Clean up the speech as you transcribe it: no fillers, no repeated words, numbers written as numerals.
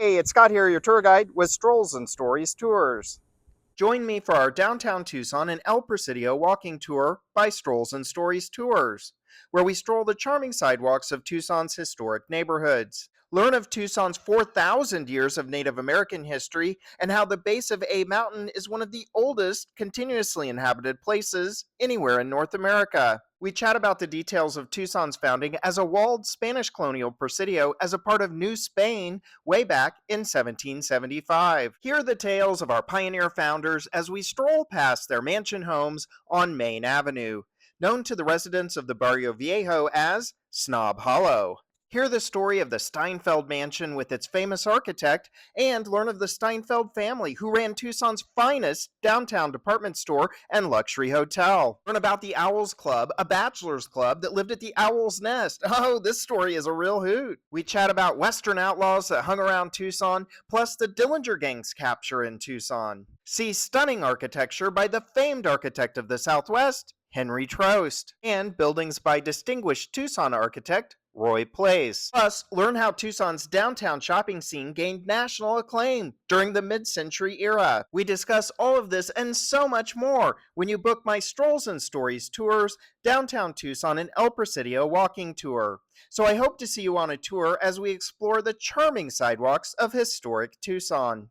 Hey, it's Scott here, your tour guide with Strolls and Stories Tours. Join me for our Downtown Tucson and El Presidio walking tour by Strolls and Stories Tours, where we stroll the charming sidewalks of Tucson's historic neighborhoods. Learn of Tucson's 4,000 years of Native American history and how the base of A Mountain is one of the oldest continuously inhabited places anywhere in North America. We chat about the details of Tucson's founding as a walled Spanish Colonial Presidio as a part of New Spain way back in 1775. Hear the tales of our pioneer founders as we stroll past their mansion homes on Main Avenue, known to the residents of the Barrio Viejo as Snob Hollow. Hear the story of the Steinfeld Mansion with its famous architect, and learn of the Steinfeld family who ran Tucson's finest downtown department store and luxury hotel. Learn about the Owls Club, a bachelor's club that lived at the Owl's Nest. Oh, this story is a real hoot. We chat about Western Outlaws that hung around Tucson, plus the Dillinger Gang's capture in Tucson. See stunning architecture by the famed architect of the Southwest, Henry Trost, and buildings by distinguished Tucson architect Roy Place. Plus, learn how Tucson's downtown shopping scene gained national acclaim during the mid-century era. We discuss all of this and so much more when you book my Strolls and Stories Tours, Downtown Tucson and El Presidio walking tour. So I hope to see you on a tour as we explore the charming sidewalks of historic Tucson.